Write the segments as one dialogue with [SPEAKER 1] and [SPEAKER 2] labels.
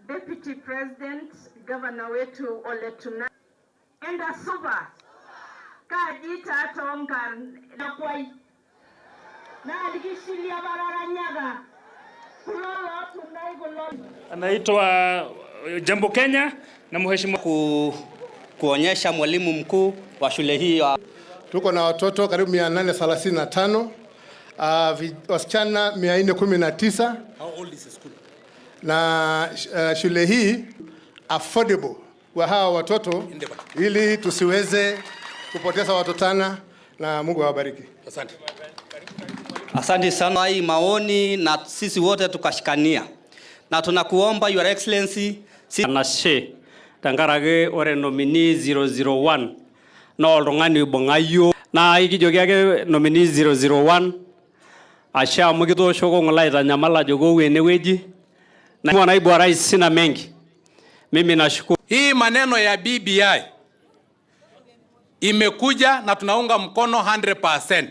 [SPEAKER 1] Deputy President, Governor wetu Ole Tunai, enda suba, kajita atonga na kwai, na alikishilia bararanyaga, kulolo Tunai kulolo.
[SPEAKER 2] Anaitwa Jambo Kenya na mheshimiwa
[SPEAKER 3] kuonyesha mwalimu mkuu wa shule hii.
[SPEAKER 4] Tuko na watoto karibu 835, wasichana 419.
[SPEAKER 2] How old is the school?
[SPEAKER 4] Na shule hii affordable kwa hawa watoto ili tusiweze kupoteza watotana, na Mungu awabariki.
[SPEAKER 2] Asante.
[SPEAKER 3] Asante sana hii maoni, na sisi wote tukashikania. Na tunakuomba Your Excellency
[SPEAKER 5] Anashe tangarage ore nominee 001 na oltung'ani bongayo na ikijokiake nominee 001 asha mukitoshoko ngolaita nyamala jogo weneweji na naibu wa rais sina mengi. Mimi nashukuru.
[SPEAKER 6] Hii maneno ya BBI imekuja na tunaunga mkono 100%.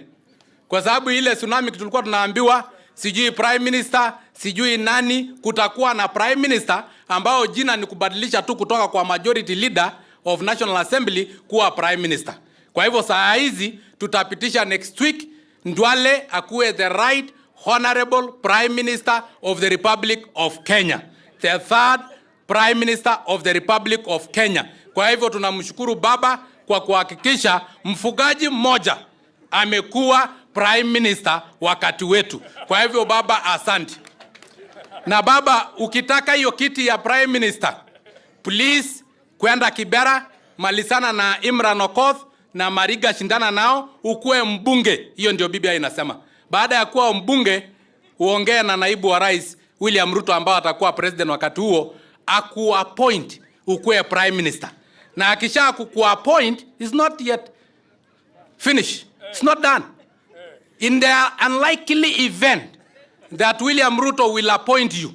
[SPEAKER 6] Kwa sababu ile tsunami tulikuwa tunaambiwa sijui prime minister, sijui nani, kutakuwa na prime minister ambao jina ni kubadilisha tu kutoka kwa majority leader of National Assembly kuwa prime minister. Kwa hivyo saa hizi tutapitisha next week Ndwale akuwe the right honorable prime minister of the Republic of Kenya, the third prime minister of the Republic of Kenya. Kwa hivyo tunamshukuru baba kwa kuhakikisha mfugaji mmoja amekuwa prime minister wakati wetu. Kwa hivyo baba, asante. Na baba, ukitaka hiyo kiti ya prime minister, please kwenda Kibera, malisana na Imran Okoth na Mariga, shindana nao ukue mbunge. Hiyo ndio BBI inasema. Baada ya kuwa mbunge, uongee na naibu wa rais William Ruto ambao atakuwa president wakati huo, akuappoint ukue prime minister. Na akisha kuappoint is not yet finished. It's not done. In the unlikely event that William Ruto will appoint you,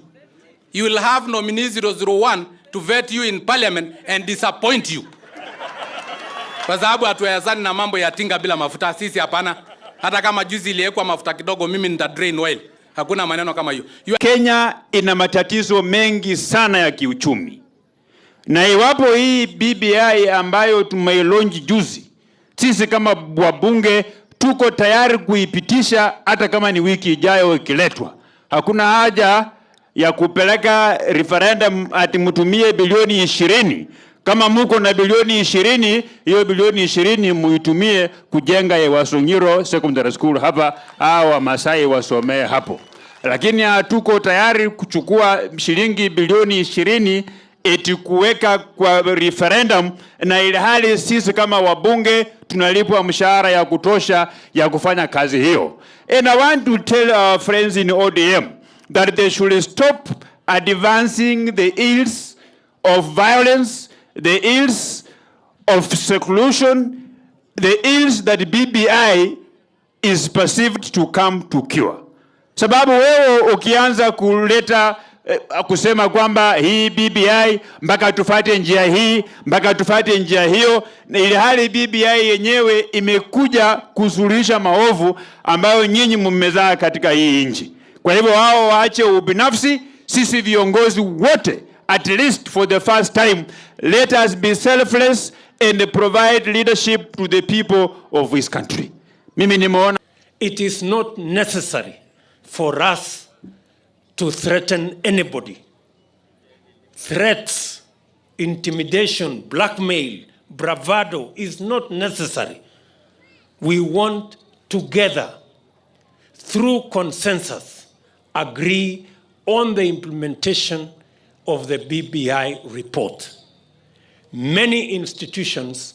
[SPEAKER 6] you will have nominee 001 to vet you in parliament and disappoint you. Kwa sababu hatuwezani na mambo ya tinga bila mafuta. Sisi hapana. Hata kama juzi iliwekwa mafuta kidogo, mimi nita drain oil. Hakuna maneno kama hiyo.
[SPEAKER 7] Kenya ina matatizo mengi sana ya kiuchumi. Na iwapo hii BBI ambayo tumeilonji juzi, sisi kama wabunge tuko tayari kuipitisha hata kama ni wiki ijayo ikiletwa. Hakuna haja ya kupeleka referendum ati mtumie bilioni 20. Kama muko na bilioni 20, hiyo bilioni 20 muitumie kujenga ya Wasongiro Secondary School hapa, au Masai wasomee hapo. Lakini hatuko tayari kuchukua shilingi bilioni 20 eti kuweka kwa referendum, na ile hali sisi kama wabunge tunalipwa mshahara ya kutosha ya kufanya kazi hiyo. And I want to tell our friends in ODM that they should stop advancing the ills of violence, the ills of seclusion, the ills that BBI is perceived to come to cure. Sababu wewe ukianza kuleta kusema kwamba hii BBI mpaka tufuate njia hii, mpaka tufuate njia hiyo, na ile hali BBI yenyewe imekuja kusuluhisha maovu ambayo nyinyi mmezaa katika hii nchi. Kwa hivyo hao waache ubinafsi. Sisi viongozi wote, at least for the first time, let us be selfless and provide leadership to the people of this country. Mimi nimeona
[SPEAKER 5] it is not necessary for us to threaten anybody. Threats, intimidation, blackmail, bravado is not necessary. We want together, through consensus, agree on the implementation of the BBI report. Many institutions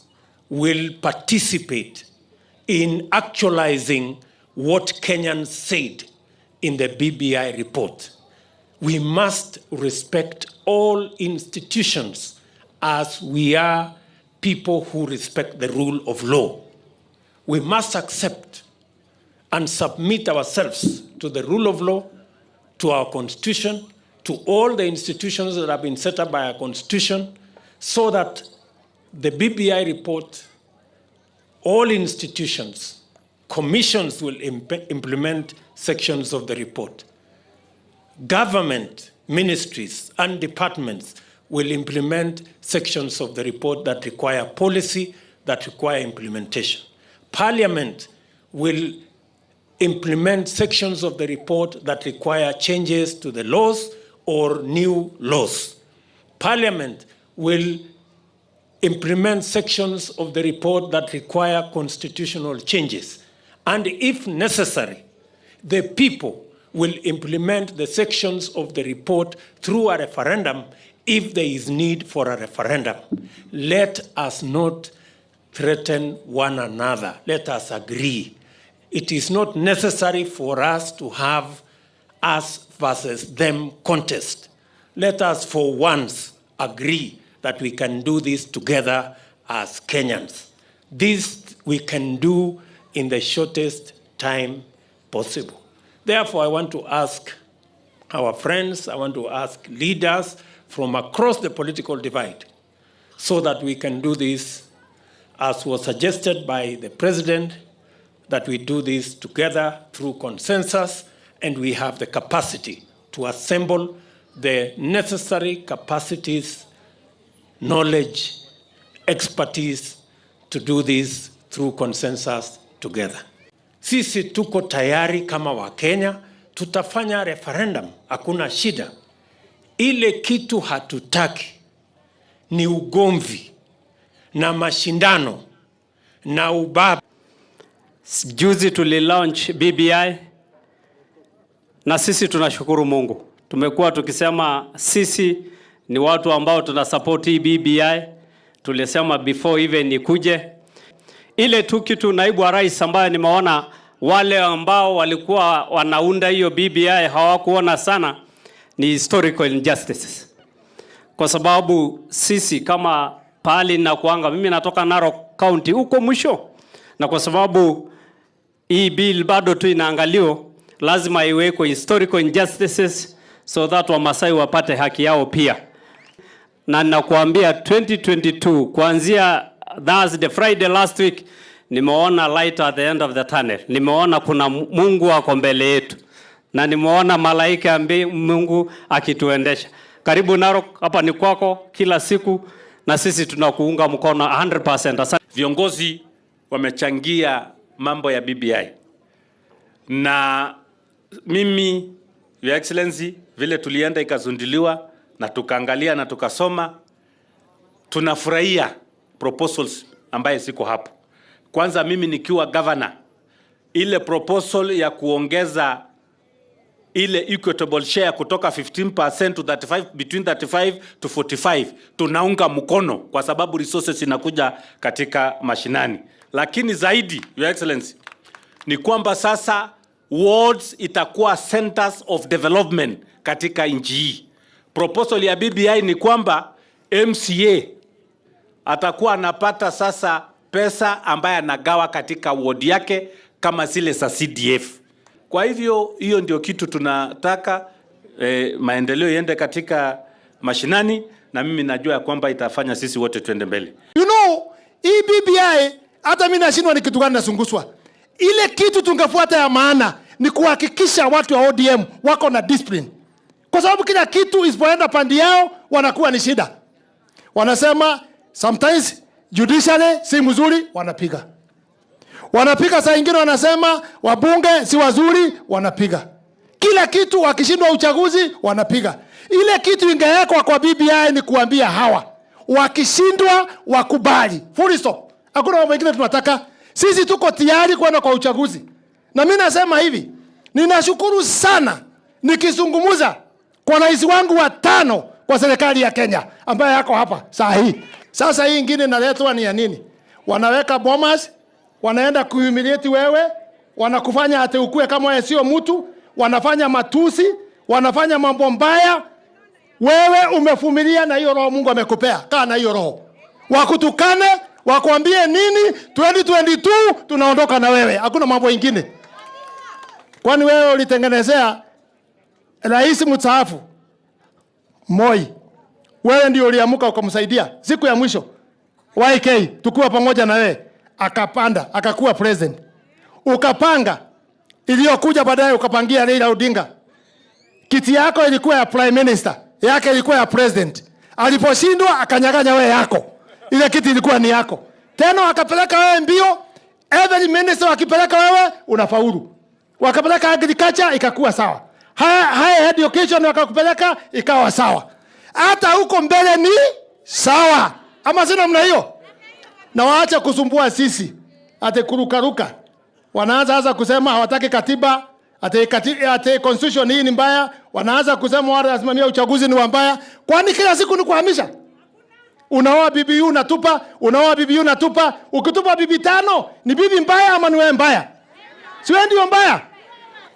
[SPEAKER 5] will participate in actualizing what Kenyans said in the BBI report. We must respect all institutions as we are people who respect the rule of law. We must accept and submit ourselves to the rule of law, to our constitution, to all the institutions that have been set up by our constitution, so that
[SPEAKER 8] the BBI report, all institutions, commissions will implement sections of the report. Government, ministries, and departments will implement sections of the report that require policy, that require implementation. Parliament will implement sections of the report that require changes to the laws or new laws. Parliament will implement sections of the report that require constitutional changes. And if necessary, the people will implement the sections of the report through a referendum if there is need for a referendum. Let us not threaten one another. Let us agree. It is not necessary for us to have us versus them contest. Let us for once agree that we can do this together as Kenyans. This we can do in the shortest time possible. Therefore, I want to ask our friends, I want to ask leaders from across the political divide so that we can do this as was suggested by the President, that we do this together through consensus, and we have the capacity to assemble the necessary capacities, knowledge, expertise to do this through consensus together. Sisi tuko tayari kama Wakenya, tutafanya referendum, hakuna shida. Ile kitu hatutaki ni ugomvi na mashindano na ubabe.
[SPEAKER 5] Juzi tulilaunch BBI na sisi tunashukuru Mungu. Tumekuwa tukisema sisi ni watu ambao tunasupport hii BBI. Tulisema before even ikuje. Ile tu kitu naibu wa rais ambaye nimeona wale ambao walikuwa wanaunda hiyo BBI hawakuona sana ni historical injustices. Kwa sababu sisi kama pali na kuanga, mimi natoka Narok County huko mwisho, na kwa sababu hii bill bado tu inaangaliwa, lazima iwekwe historical injustices so that Wamasai wapate haki yao pia. Na ninakuambia 2022 kuanzia Thursday, Friday last week, nimeona light at the end of the tunnel. Nimeona kuna Mungu ako mbele yetu. Na nimeona malaika Mungu akituendesha. Karibu Narok, hapa ni kwako kila siku, na sisi tunakuunga mkono 100%.
[SPEAKER 9] Viongozi wamechangia mambo ya BBI. Na mimi, Your Excellency, vile tulienda ikazunduliwa na tukaangalia na tukasoma, tunafurahia proposals ambaye ziko hapo. Kwanza mimi nikiwa governor, ile proposal ya kuongeza ile equitable share kutoka 15% to 35, between 35 to 45, tunaunga mkono kwa sababu resources inakuja katika mashinani. Lakini zaidi, Your Excellency, ni kwamba sasa wards itakuwa centers of development katika nchi hii. Proposal ya BBI ni kwamba MCA atakuwa anapata sasa pesa ambaye anagawa katika ward yake kama zile za CDF. Kwa hivyo hiyo ndio kitu tunataka, maendeleo yende katika mashinani, na mimi najua kwamba itafanya sisi wote tuende mbele.
[SPEAKER 4] You know, hii BBI hata mimi nashindwa ni kitu gani nasunguswa. Ile kitu tungefuata ya maana ni kuhakikisha watu wa ODM wako na discipline. Kwa sababu kila kitu isipoenda pandi yao wanakuwa ni shida. Wanasema sometimes judicially si mzuri, wanapiga. Wanapiga saa nyingine wanasema wabunge si wazuri, wanapiga. Kila kitu wakishindwa uchaguzi wanapiga. Ile kitu ingewekwa kwa BBI ni kuambia hawa wakishindwa wakubali. Full stop. Hakuna mambo mengine tunataka. Sisi tuko tayari kwenda kwa uchaguzi. Na mimi nasema hivi, ninashukuru sana nikizungumza kwa rais wangu wa 5 kwa serikali ya Kenya ambaye yako hapa saa hii. Sasa hii ingine inaletwa ni ya nini? Wanaweka bombas, wanaenda kuhumiliate wewe, wanakufanya ate ukue kama wewe sio mtu, wanafanya matusi, wanafanya mambo mbaya. Wewe umevumilia na hiyo roho Mungu amekupea. Kaa na hiyo roho. Wakutukane, wakuambie nini? 2022 tunaondoka na wewe. Hakuna mambo mengine. Kwani wewe ulitengenezea rais mstaafu Moi. Wewe ndio uliamuka ukamsaidia siku ya mwisho. YK tukiwa pamoja na wewe, akapanda akakuwa president. Ukapanga iliyokuja baadaye ukapangia Raila Odinga. Kiti yako ilikuwa ya prime minister, yake ilikuwa ya president. Aliposhindwa akanyaganya wewe yako. Ile kiti ilikuwa ni yako. Tena wakapeleka wewe mbio, every minister wakipeleka wewe unafaulu. Wakapeleka agriculture ikakuwa sawa. Higher education wakakupeleka ikawa sawa. Hata huko mbele ni sawa. Ama sina mna hiyo? Na waacha kusumbua sisi. Ate kurukaruka. Wanaanza sasa kusema hawataki katiba, ate constitution hii ni mbaya, wanaanza kusema wale wasimamia uchaguzi ni mbaya. Kwani kila siku ni kuhamisha? Unaoa bibi unatupa, unaoa bibi unatupa, ukitupa bibi 5 ni bibi mbaya ama ni wewe mbaya? Si wewe ndio mbaya?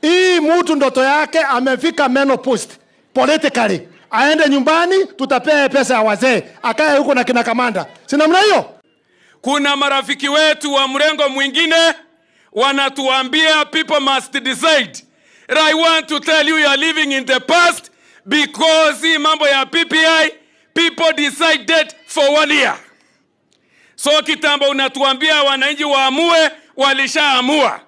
[SPEAKER 4] Hii mtu ndoto yake amefika menopause politically. Aende nyumbani tutapea pesa ya wazee, akae huko na kina kamanda. Si namna hiyo?
[SPEAKER 10] Kuna marafiki wetu wa mrengo mwingine wanatuambia people must decide. And I want to tell you are living in the past because hii mambo ya PPI people decided for 1 year. So kitambo unatuambia wananchi waamue, walishaamua.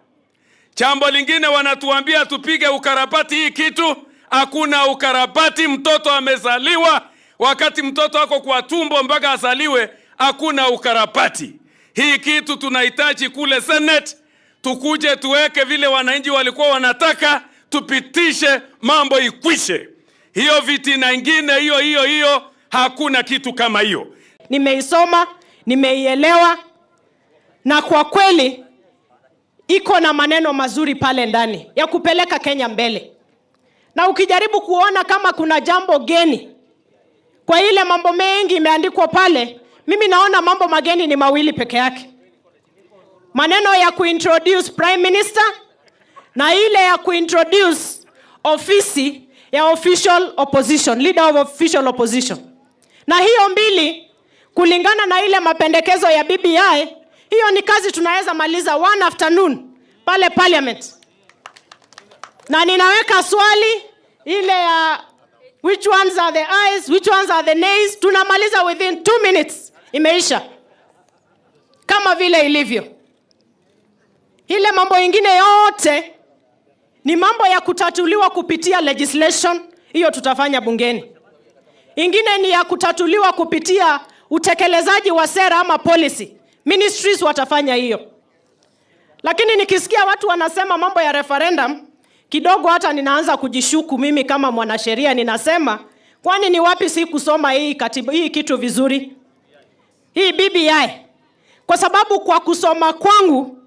[SPEAKER 10] Jambo lingine wanatuambia tupige ukarabati hii kitu. Hakuna ukarabati, mtoto amezaliwa, wakati mtoto wako kwa tumbo mpaka azaliwe, hakuna ukarabati. Hii kitu tunahitaji kule Senate, tukuje tuweke vile wananchi walikuwa wanataka, tupitishe mambo ikwishe. Hiyo viti na ingine hiyo, hakuna kitu kama hiyo.
[SPEAKER 1] Nimeisoma, nimeielewa, na kwa kweli iko na maneno mazuri pale ndani ya kupeleka Kenya mbele. Na ukijaribu kuona kama kuna jambo geni kwa ile mambo mengi imeandikwa pale, mimi naona mambo mageni ni mawili peke yake. Maneno ya kuintroduce prime minister na ile ya kuintroduce ofisi ya official opposition, leader of official opposition. Na hiyo mbili kulingana na ile mapendekezo ya BBI, hiyo ni kazi tunaweza maliza one afternoon pale parliament. Na ninaweka swali ile ya which ones are the ayes, which ones are the nays, tunamaliza within 2 minutes. Imeisha. Kama vile ilivyo. Ile mambo ingine yote ni mambo ya kutatuliwa kupitia legislation, hiyo tutafanya bungeni. Ingine ni ya kutatuliwa kupitia utekelezaji wa sera ama policy. Ministries watafanya hiyo. Lakini nikisikia watu wanasema mambo ya referendum, kidogo hata ninaanza kujishuku mimi kama mwanasheria. Ninasema, kwani ni wapi si kusoma hii katiba, hii kitu vizuri? Hii BBI. Kwa sababu kwa kusoma kwangu,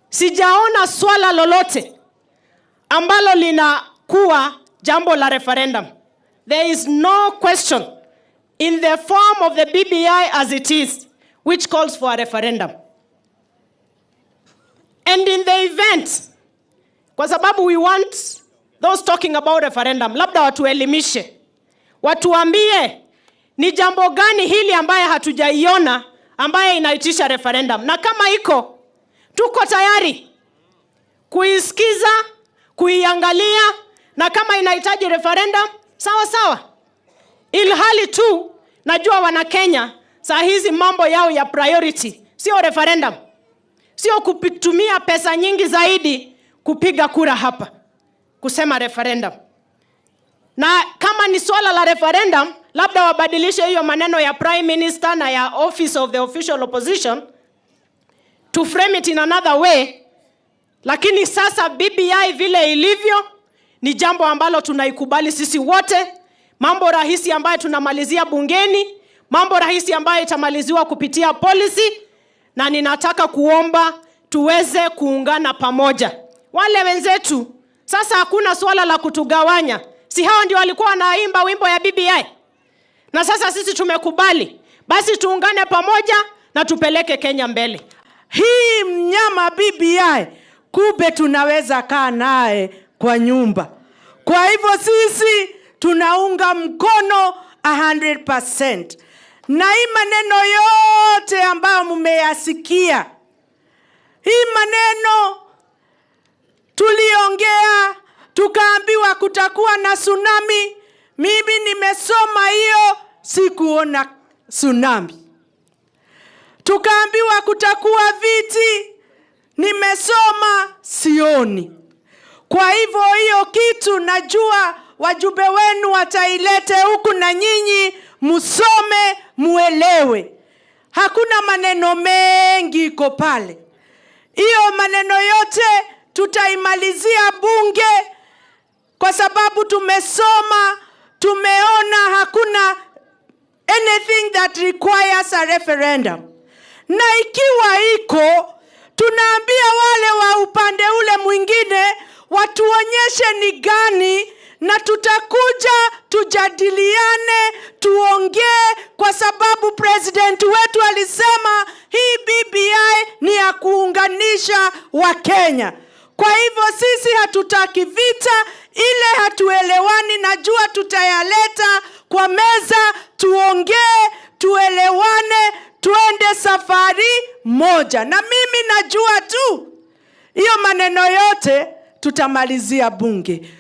[SPEAKER 1] sijaona swala lolote ambalo linakuwa jambo la referendum. There is no question in the form of the BBI as it is, which calls for a referendum. And in the event, kwa sababu we want those talking about referendum, labda watuelimishe, watuambie ni jambo gani hili ambaye hatujaiona ambaye inaitisha referendum. Na kama iko, tuko tayari kuisikiza, kuiangalia, na kama inahitaji referendum, sawa sawa. Ilhali tu, najua wana Kenya, saa hizi mambo yao ya priority sio referendum. Sio kutumia pesa nyingi zaidi kupiga kura hapa, kusema referendum. Na kama ni swala la referendum, labda wabadilishe hiyo maneno ya prime minister na ya office of the official opposition to frame it in another way. Lakini sasa BBI vile ilivyo ni jambo ambalo tunaikubali sisi wote. Mambo rahisi ambayo tunamalizia bungeni, mambo rahisi ambayo itamaliziwa kupitia policy, na ninataka kuomba tuweze kuungana pamoja. Wale wenzetu, sasa hakuna swala la kutugawanya. Si hao ndio walikuwa wanaimba wimbo ya BBI? Na sasa sisi tumekubali. Basi tuungane pamoja na tupeleke Kenya mbele.
[SPEAKER 11] Hii mnyama BBI, kumbe tunaweza kaa naye kwa nyumba. Kwa hivyo sisi tunaunga mkono 100%. Na hii maneno yote ambayo mmeyasikia, hii maneno tuliongea, tukaambiwa kutakuwa na tsunami. Mimi nimesoma hiyo, sikuona tsunami. tukaambiwa kutakuwa viti. Nimesoma sioni. Kwa hivyo hiyo kitu najua wajumbe wenu watailete huku na nyinyi musome muelewe. Hakuna maneno mengi iko pale. Hiyo maneno yote tutaimalizia bunge kwa sababu tumesoma, tumeona hakuna anything that requires a referendum. Na ikiwa iko, tunaambia wale wa upande ule mwingine watuonyeshe ni gani, na tutakuja tujadiliane, tuongee, kwa sababu president wetu alisema hii BBI ni ya kuunganisha wa Kenya. Kwa hivyo sisi hatutaki vita, ile hatuelewani najua tutayaleta kwa meza, tuongee, tuelewane, tuende safari moja. Na mimi najua tu hiyo maneno yote tutamalizia bunge.